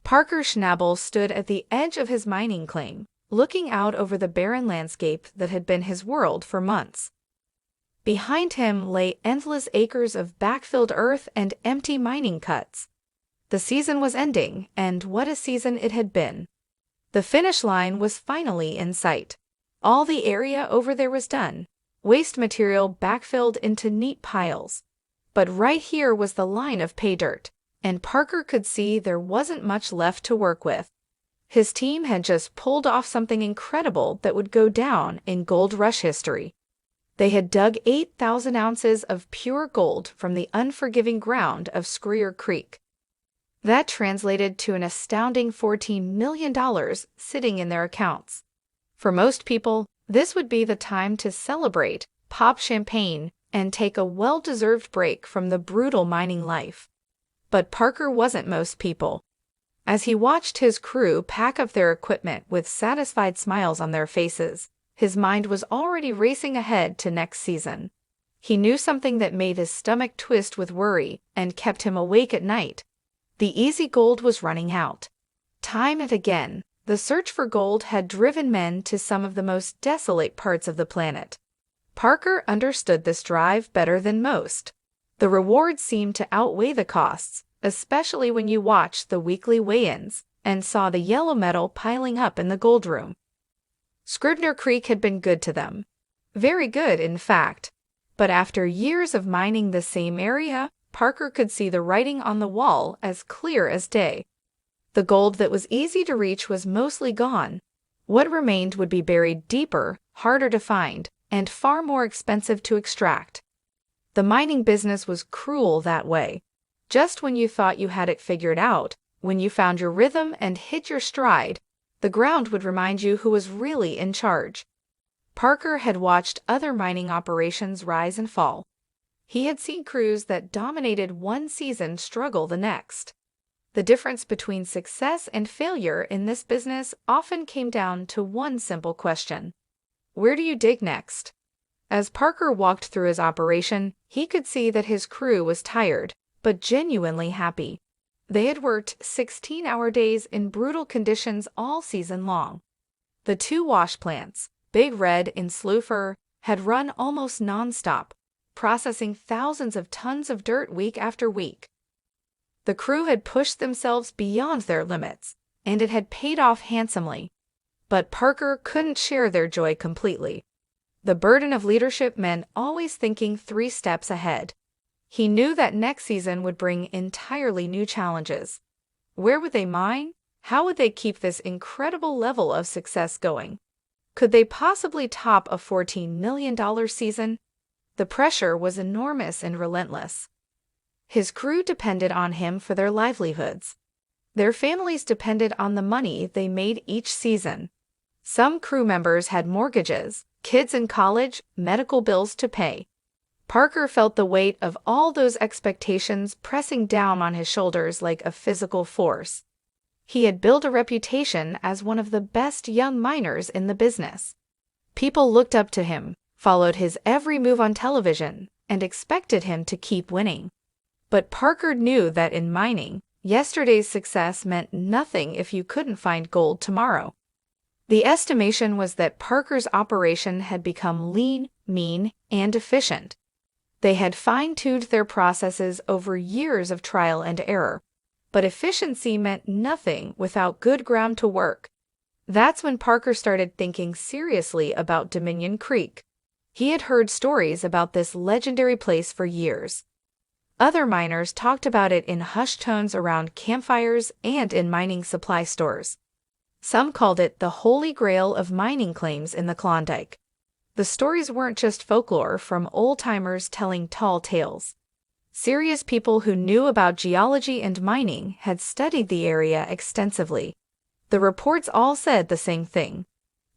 Parker Schnabel stood at the edge of his mining claim, looking out over the barren landscape that had been his world for months. Behind him lay endless acres of backfilled earth and empty mining cuts. The season was ending, and what a season it had been. The finish line was finally in sight. All the area over there was done, waste material backfilled into neat piles. But right here was the line of pay dirt, and Parker could see there wasn't much left to work with. His team had just pulled off something incredible that would go down in gold rush history. They had dug 8,000 ounces of pure gold from the unforgiving ground of Screer Creek. That translated to an astounding $14 million sitting in their accounts. For most people, this would be the time to celebrate, pop champagne, and take a well-deserved break from the brutal mining life. But Parker wasn't most people. As he watched his crew pack up their equipment with satisfied smiles on their faces, his mind was already racing ahead to next season. He knew something that made his stomach twist with worry and kept him awake at night. The easy gold was running out. Time and again, the search for gold had driven men to some of the most desolate parts of the planet. Parker understood this drive better than most. The rewards seemed to outweigh the costs, especially when you watched the weekly weigh-ins and saw the yellow metal piling up in the gold room. Scribner Creek had been good to them. Very good, in fact. But after years of mining the same area, Parker could see the writing on the wall as clear as day. The gold that was easy to reach was mostly gone. What remained would be buried deeper, harder to find, and far more expensive to extract. The mining business was cruel that way. Just when you thought you had it figured out, when you found your rhythm and hit your stride, the ground would remind you who was really in charge. Parker had watched other mining operations rise and fall. He had seen crews that dominated one season struggle the next. The difference between success and failure in this business often came down to one simple question: where do you dig next? As Parker walked through his operation, he could see that his crew was tired, but genuinely happy. They had worked 16-hour days in brutal conditions all season long. The two wash plants, Big Red and Sloofer, had run almost non-stop, processing thousands of tons of dirt week after week. The crew had pushed themselves beyond their limits, and it had paid off handsomely. But Parker couldn't share their joy completely. The burden of leadership meant always thinking 3 steps ahead. He knew that next season would bring entirely new challenges. Where would they mine? How would they keep this incredible level of success going? Could they possibly top a $14 million season? The pressure was enormous and relentless. His crew depended on him for their livelihoods. Their families depended on the money they made each season. Some crew members had mortgages, kids in college, medical bills to pay. Parker felt the weight of all those expectations pressing down on his shoulders like a physical force. He had built a reputation as one of the best young miners in the business. People looked up to him, followed his every move on television, and expected him to keep winning. But Parker knew that in mining, yesterday's success meant nothing if you couldn't find gold tomorrow. The estimation was that Parker's operation had become lean, mean, and efficient. They had fine-tuned their processes over years of trial and error, but efficiency meant nothing without good ground to work. That's when Parker started thinking seriously about Dominion Creek. He had heard stories about this legendary place for years. Other miners talked about it in hushed tones around campfires and in mining supply stores. Some called it the holy grail of mining claims in the Klondike. The stories weren't just folklore from old-timers telling tall tales. Serious people who knew about geology and mining had studied the area extensively. The reports all said the same thing.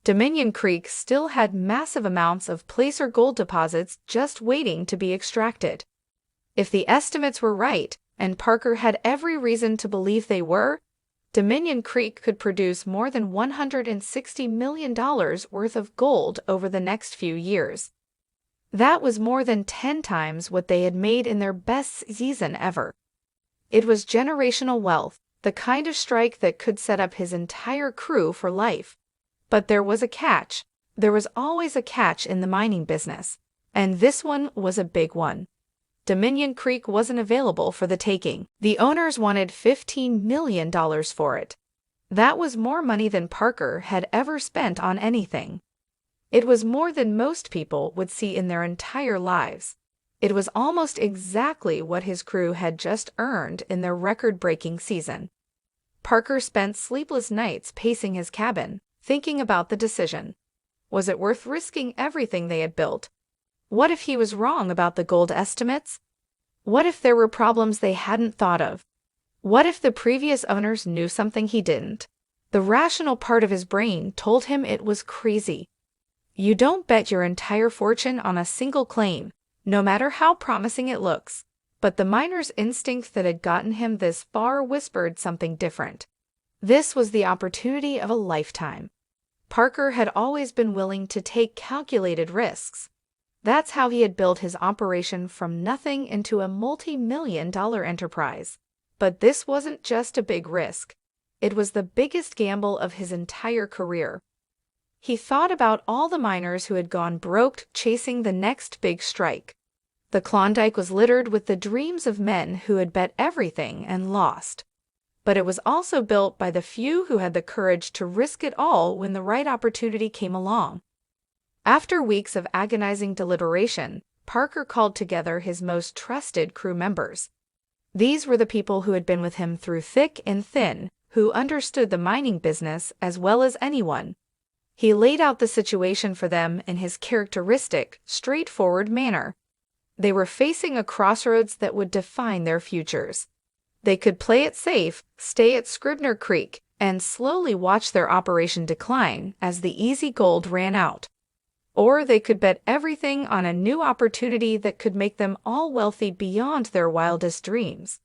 Dominion Creek still had massive amounts of placer gold deposits just waiting to be extracted. If the estimates were right, and Parker had every reason to believe they were, Dominion Creek could produce more than $160 million worth of gold over the next few years. That was more than 10 times what they had made in their best season ever. It was generational wealth, The kind of strike that could set up his entire crew for life. But there was a catch. There was always a catch in the mining business. And this one was a big one. Dominion Creek wasn't available for the taking. The owners wanted $15 million for it. That was more money than Parker had ever spent on anything. It was more than most people would see in their entire lives. It was almost exactly what his crew had just earned in their record-breaking season. Parker spent sleepless nights pacing his cabin, thinking about the decision. Was it worth risking everything they had built? What if he was wrong about the gold estimates? What if there were problems they hadn't thought of? What if the previous owners knew something he didn't? The rational part of his brain told him it was crazy. You don't bet your entire fortune on a single claim, no matter how promising it looks. But the miner's instinct that had gotten him this far whispered something different. This was the opportunity of a lifetime. Parker had always been willing to take calculated risks. That's how he had built his operation from nothing into a multi-million-dollar enterprise. But this wasn't just a big risk. It was the biggest gamble of his entire career. He thought about all the miners who had gone broke chasing the next big strike. The Klondike was littered with the dreams of men who had bet everything and lost. But it was also built by the few who had the courage to risk it all when the right opportunity came along. After weeks of agonizing deliberation, Parker called together his most trusted crew members. These were the people who had been with him through thick and thin, who understood the mining business as well as anyone. He laid out the situation for them in his characteristic, straightforward manner. They were facing a crossroads that would define their futures. They could play it safe, stay at Scribner Creek, and slowly watch their operation decline as the easy gold ran out. Or they could bet everything on a new opportunity that could make them all wealthy beyond their wildest dreams.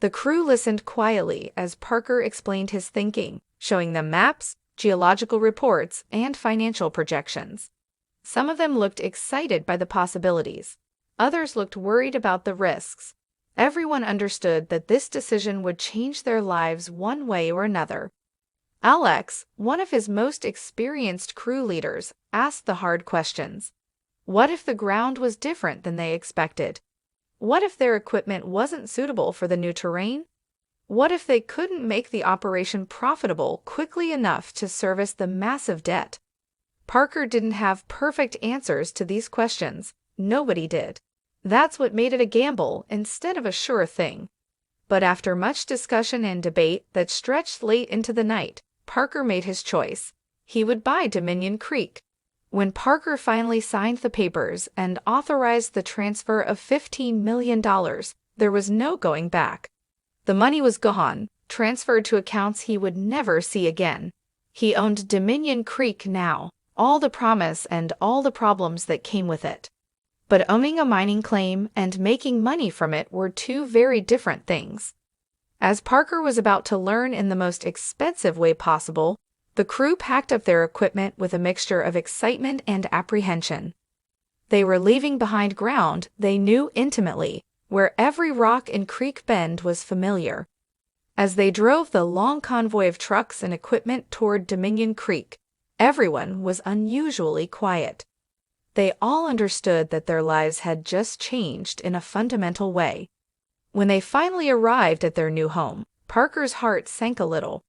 The crew listened quietly as Parker explained his thinking, showing them maps, geological reports, and financial projections. Some of them looked excited by the possibilities. Others looked worried about the risks. Everyone understood that this decision would change their lives one way or another. Alex, one of his most experienced crew leaders, asked the hard questions. What if the ground was different than they expected? What if their equipment wasn't suitable for the new terrain? What if they couldn't make the operation profitable quickly enough to service the massive debt? Parker didn't have perfect answers to these questions. Nobody did. That's what made it a gamble instead of a sure thing. But after much discussion and debate that stretched late into the night, Parker made his choice. He would buy Dominion Creek. When Parker finally signed the papers and authorized the transfer of $15 million, there was no going back. The money was gone, transferred to accounts he would never see again. He owned Dominion Creek now, all the promise and all the problems that came with it. But owning a mining claim and making money from it were two very different things. As Parker was about to learn in the most expensive way possible, the crew packed up their equipment with a mixture of excitement and apprehension. They were leaving behind ground they knew intimately, where every rock and creek bend was familiar. As they drove the long convoy of trucks and equipment toward Dominion Creek, everyone was unusually quiet. They all understood that their lives had just changed in a fundamental way. When they finally arrived at their new home, Parker's heart sank a little.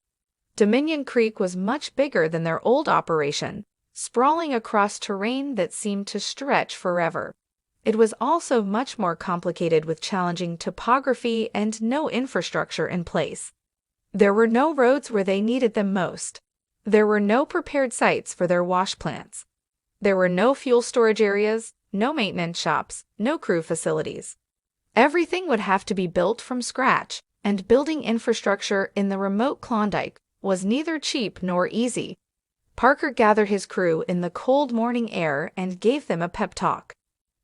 Dominion Creek was much bigger than their old operation, sprawling across terrain that seemed to stretch forever. It was also much more complicated with challenging topography and no infrastructure in place. There were no roads where they needed them most. There were no prepared sites for their wash plants. There were no fuel storage areas, no maintenance shops, no crew facilities. Everything would have to be built from scratch, and building infrastructure in the remote Klondike was neither cheap nor easy. Parker gathered his crew in the cold morning air and gave them a pep talk.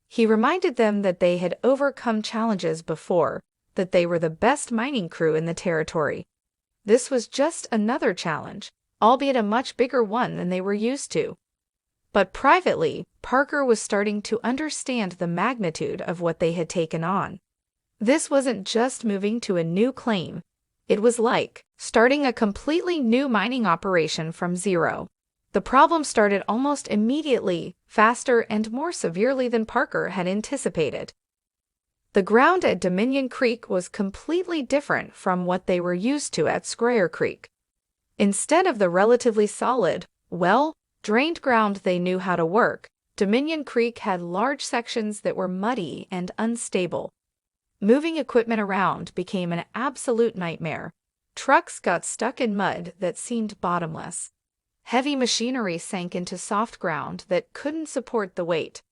He reminded them that they had overcome challenges before, that they were the best mining crew in the territory. This was just another challenge, albeit a much bigger one than they were used to. But privately, Parker was starting to understand the magnitude of what they had taken on. This wasn't just moving to a new claim. It was like starting a completely new mining operation from zero. The problem started almost immediately, faster and more severely than Parker had anticipated. The ground at Dominion Creek was completely different from what they were used to at Scrayer Creek. Instead of the relatively solid, drained ground they knew how to work, Dominion Creek had large sections that were muddy and unstable. Moving equipment around became an absolute nightmare. Trucks got stuck in mud that seemed bottomless. Heavy machinery sank into soft ground that couldn't support the weight.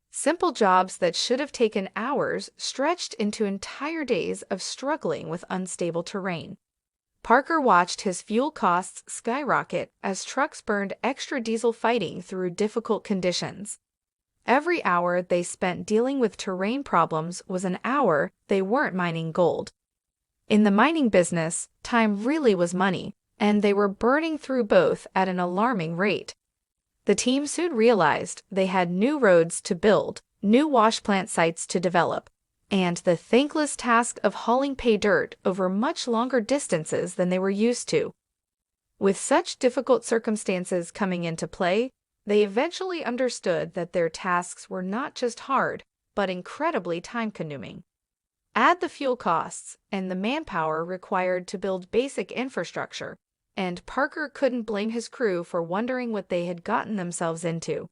Simple jobs that should have taken hours stretched into entire days of struggling with unstable terrain. Parker watched his fuel costs skyrocket as trucks burned extra diesel fighting through difficult conditions. Every hour they spent dealing with terrain problems was an hour they weren't mining gold. In the mining business, time really was money, and they were burning through both at an alarming rate. The team soon realized they had new roads to build, new wash plant sites to develop, and the thankless task of hauling pay dirt over much longer distances than they were used to. With such difficult circumstances coming into play, they eventually understood that their tasks were not just hard, but incredibly time-consuming. Add the fuel costs and the manpower required to build basic infrastructure, and Parker couldn't blame his crew for wondering what they had gotten themselves into.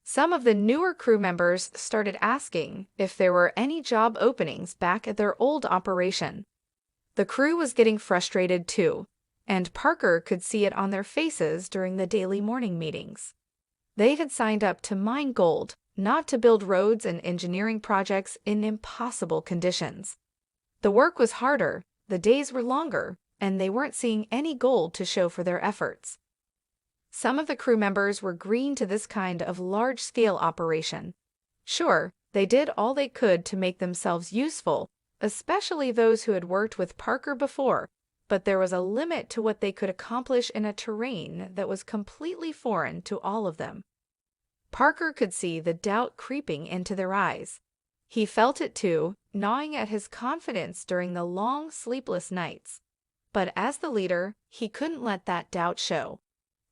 Some of the newer crew members started asking if there were any job openings back at their old operation. The crew was getting frustrated too, and Parker could see it on their faces during the daily morning meetings. They had signed up to mine gold, not to build roads and engineering projects in impossible conditions. The work was harder, the days were longer, and they weren't seeing any gold to show for their efforts. Some of the crew members were green to this kind of large-scale operation. Sure, they did all they could to make themselves useful, especially those who had worked with Parker before, but there was a limit to what they could accomplish in a terrain that was completely foreign to all of them. Parker could see the doubt creeping into their eyes. He felt it too, gnawing at his confidence during the long, sleepless nights. But as the leader, he couldn't let that doubt show.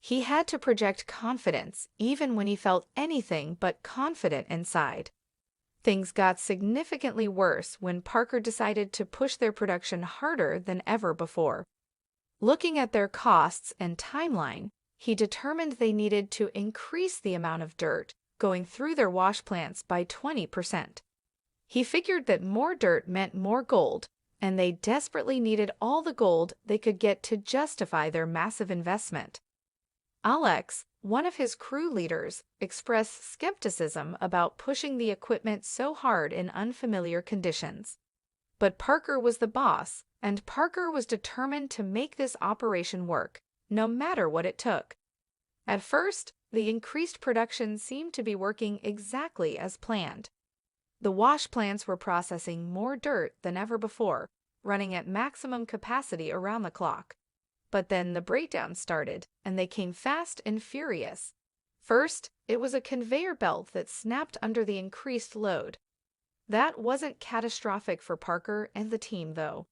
He had to project confidence even when he felt anything but confident inside. Things got significantly worse when Parker decided to push their production harder than ever before. Looking at their costs and timeline, he determined they needed to increase the amount of dirt going through their wash plants by 20%. He figured that more dirt meant more gold, and they desperately needed all the gold they could get to justify their massive investment. Alex, one of his crew leaders, expressed skepticism about pushing the equipment so hard in unfamiliar conditions. But Parker was the boss, and Parker was determined to make this operation work, no matter what it took. At first, the increased production seemed to be working exactly as planned. The wash plants were processing more dirt than ever before, running at maximum capacity around the clock. But then the breakdowns started, and they came fast and furious. First, it was a conveyor belt that snapped under the increased load. That wasn't catastrophic for Parker and the team, though.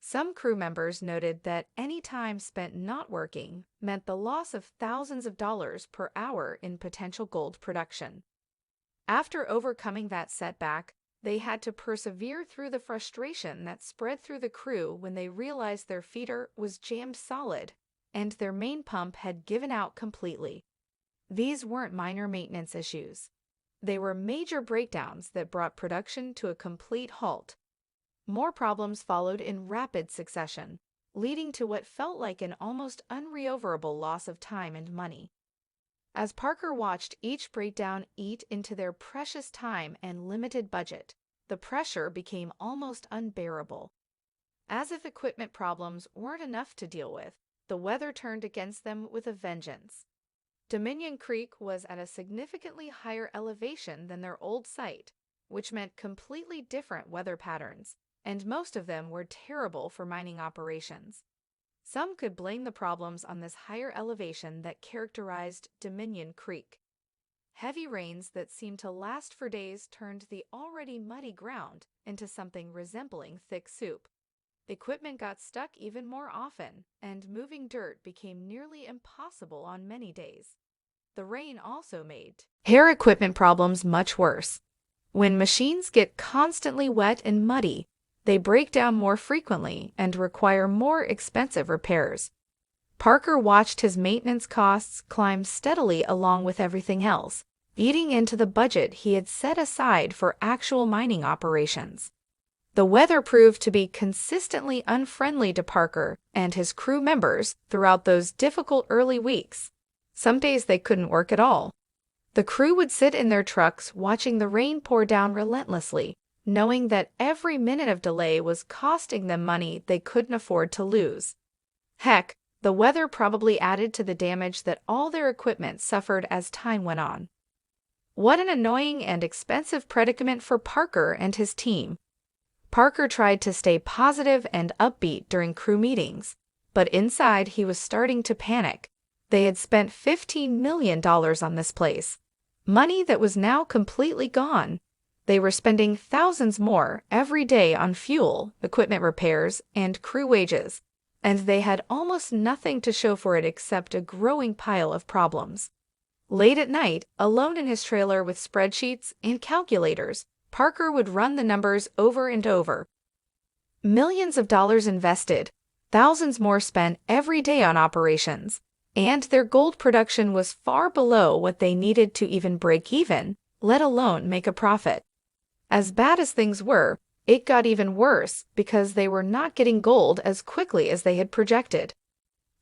Some crew members noted that any time spent not working meant the loss of thousands of dollars per hour in potential gold production. After overcoming that setback, they had to persevere through the frustration that spread through the crew when they realized their feeder was jammed solid and their main pump had given out completely. These weren't minor maintenance issues. They were major breakdowns that brought production to a complete halt. More problems followed in rapid succession, leading to what felt like an almost unrecoverable loss of time and money. As Parker watched each breakdown eat into their precious time and limited budget, the pressure became almost unbearable. As if equipment problems weren't enough to deal with, the weather turned against them with a vengeance. Dominion Creek was at a significantly higher elevation than their old site, which meant completely different weather patterns, and most of them were terrible for mining operations. Some could blame the problems on this higher elevation that characterized Dominion Creek. Heavy rains that seemed to last for days turned the already muddy ground into something resembling thick soup. Equipment got stuck even more often, and moving dirt became nearly impossible on many days. The rain also made hair equipment problems much worse. When machines get constantly wet and muddy, they break down more frequently and require more expensive repairs. Parker watched his maintenance costs climb steadily along with everything else, eating into the budget he had set aside for actual mining operations. The weather proved to be consistently unfriendly to Parker and his crew members throughout those difficult early weeks. Some days they couldn't work at all. The crew would sit in their trucks watching the rain pour down relentlessly, knowing that every minute of delay was costing them money they couldn't afford to lose. Heck, the weather probably added to the damage that all their equipment suffered as time went on. What an annoying and expensive predicament for Parker and his team. Parker tried to stay positive and upbeat during crew meetings, but inside he was starting to panic. They had spent $15 million on this place, money that was now completely gone. They were spending thousands more every day on fuel, equipment repairs, and crew wages, and they had almost nothing to show for it except a growing pile of problems. Late at night, alone in his trailer with spreadsheets and calculators, Parker would run the numbers over and over. Millions of dollars invested, thousands more spent every day on operations, and their gold production was far below what they needed to even break even, let alone make a profit. As bad as things were, it got even worse because they were not getting gold as quickly as they had projected.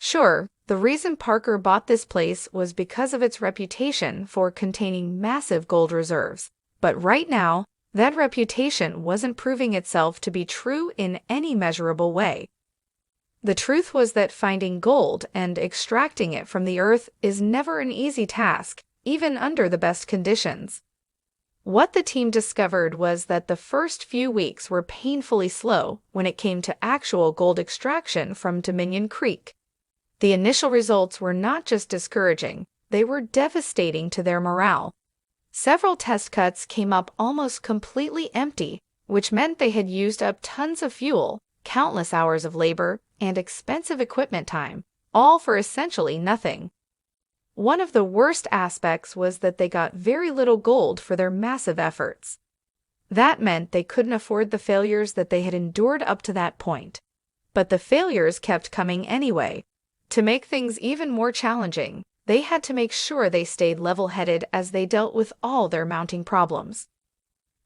Sure, the reason Parker bought this place was because of its reputation for containing massive gold reserves, but right now, that reputation wasn't proving itself to be true in any measurable way. The truth was that finding gold and extracting it from the earth is never an easy task, even under the best conditions. What the team discovered was that the first few weeks were painfully slow when it came to actual gold extraction from Dominion Creek. The initial results were not just discouraging, they were devastating to their morale. Several test cuts came up almost completely empty, which meant they had used up tons of fuel, countless hours of labor, and expensive equipment time, all for essentially nothing. One of the worst aspects was that they got very little gold for their massive efforts. That meant they couldn't afford the failures that they had endured up to that point. But the failures kept coming anyway. To make things even more challenging, they had to make sure they stayed level-headed as they dealt with all their mounting problems.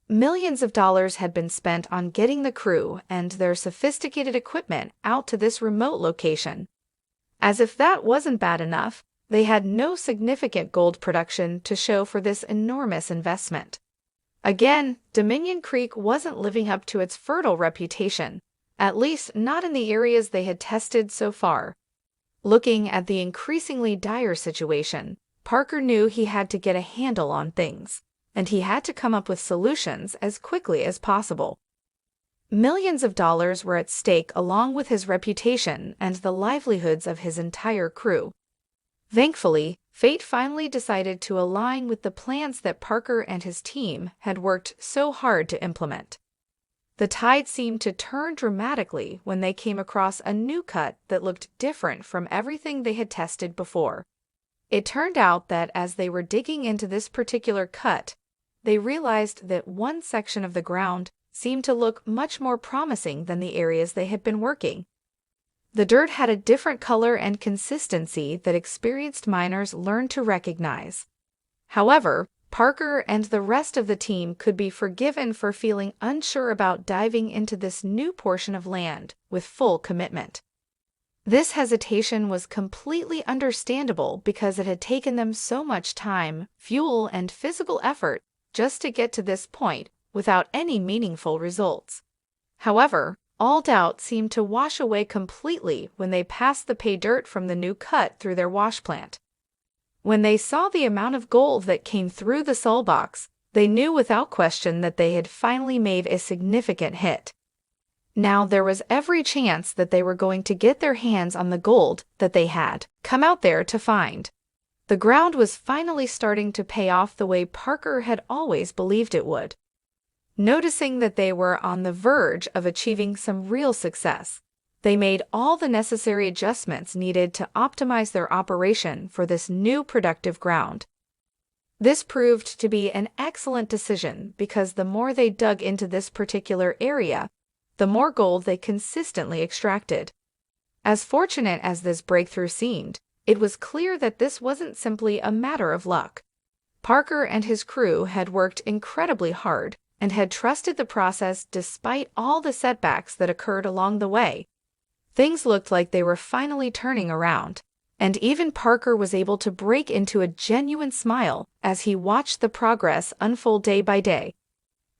Millions of dollars had been spent on getting the crew and their sophisticated equipment out to this remote location. As if that wasn't bad enough, they had no significant gold production to show for this enormous investment. Again, Dominion Creek wasn't living up to its fertile reputation, at least not in the areas they had tested so far. Looking at the increasingly dire situation, Parker knew he had to get a handle on things, and he had to come up with solutions as quickly as possible. Millions of dollars were at stake along with his reputation and the livelihoods of his entire crew. Thankfully, fate finally decided to align with the plans that Parker and his team had worked so hard to implement. The tide seemed to turn dramatically when they came across a new cut that looked different from everything they had tested before. It turned out that as they were digging into this particular cut, they realized that one section of the ground seemed to look much more promising than the areas they had been working. The dirt had a different color and consistency that experienced miners learned to recognize. However, Parker and the rest of the team could be forgiven for feeling unsure about diving into this new portion of land with full commitment. This hesitation was completely understandable because it had taken them so much time, fuel, and physical effort just to get to this point without any meaningful results. However, all doubt seemed to wash away completely when they passed the pay dirt from the new cut through their wash plant. When they saw the amount of gold that came through the soul box, they knew without question that they had finally made a significant hit. Now there was every chance that they were going to get their hands on the gold that they had come out there to find. The ground was finally starting to pay off the way Parker had always believed it would. Noticing that they were on the verge of achieving some real success, they made all the necessary adjustments needed to optimize their operation for this new productive ground. This proved to be an excellent decision because the more they dug into this particular area, the more gold they consistently extracted. As fortunate as this breakthrough seemed, it was clear that this wasn't simply a matter of luck. Parker and his crew had worked incredibly hard and had trusted the process despite all the setbacks that occurred along the way. Things looked like they were finally turning around, and even Parker was able to break into a genuine smile as he watched the progress unfold day by day.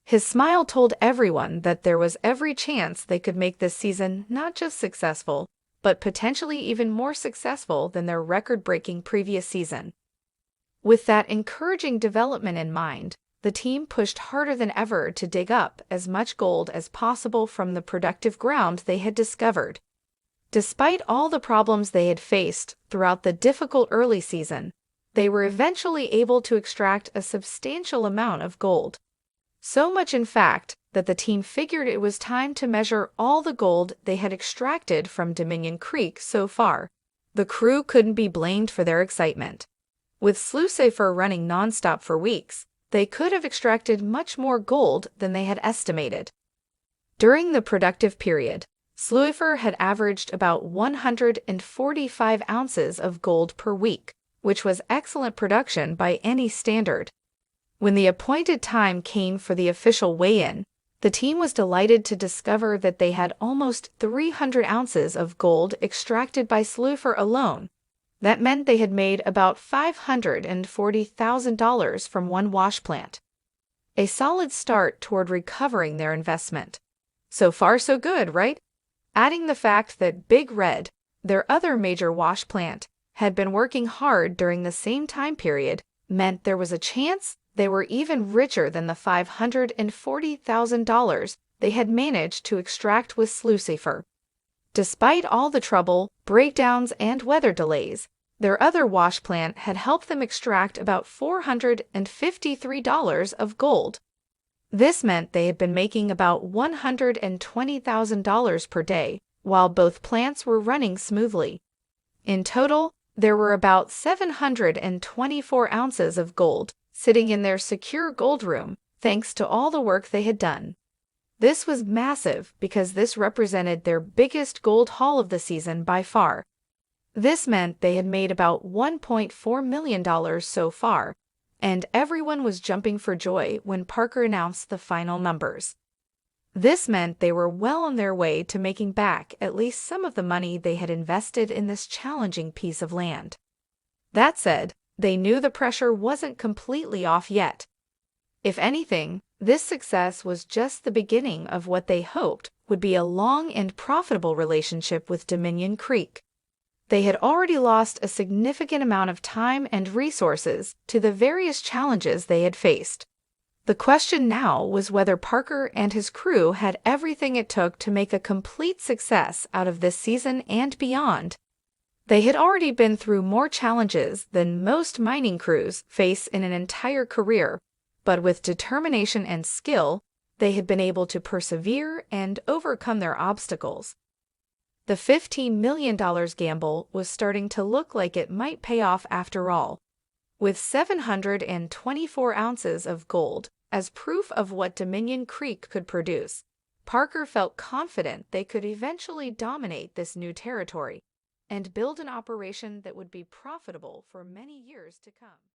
His smile told everyone that there was every chance they could make this season not just successful, but potentially even more successful than their record-breaking previous season. With that encouraging development in mind, the team pushed harder than ever to dig up as much gold as possible from the productive ground they had discovered. Despite all the problems they had faced throughout the difficult early season, they were eventually able to extract a substantial amount of gold. So much, in fact, that the team figured it was time to measure all the gold they had extracted from Dominion Creek so far. The crew couldn't be blamed for their excitement. With Slucifer running nonstop for weeks, they could have extracted much more gold than they had estimated. During the productive period, Slucifer had averaged about 145 ounces of gold per week, which was excellent production by any standard. When the appointed time came for the official weigh-in, the team was delighted to discover that they had almost 300 ounces of gold extracted by Slucifer alone. That meant they had made about $540,000 from one wash plant. A solid start toward recovering their investment. So far so good, right? Adding the fact that Big Red, their other major wash plant, had been working hard during the same time period meant there was a chance they were even richer than the $540,000 they had managed to extract with Slucifer. Despite all the trouble, breakdowns, and weather delays, their other wash plant had helped them extract about $453 of gold. This meant they had been making about $120,000 per day, while both plants were running smoothly. In total, there were about 724 ounces of gold sitting in their secure gold room, thanks to all the work they had done. This was massive because this represented their biggest gold haul of the season by far. This meant they had made about $1.4 million so far, and everyone was jumping for joy when Parker announced the final numbers. This meant they were well on their way to making back at least some of the money they had invested in this challenging piece of land. That said, they knew the pressure wasn't completely off yet. If anything, this success was just the beginning of what they hoped would be a long and profitable relationship with Dominion Creek. They had already lost a significant amount of time and resources to the various challenges they had faced. The question now was whether Parker and his crew had everything it took to make a complete success out of this season and beyond. They had already been through more challenges than most mining crews face in an entire career, but with determination and skill, they had been able to persevere and overcome their obstacles. The $15 million gamble was starting to look like it might pay off after all. With 724 ounces of gold as proof of what Dominion Creek could produce, Parker felt confident they could eventually dominate this new territory and build an operation that would be profitable for many years to come.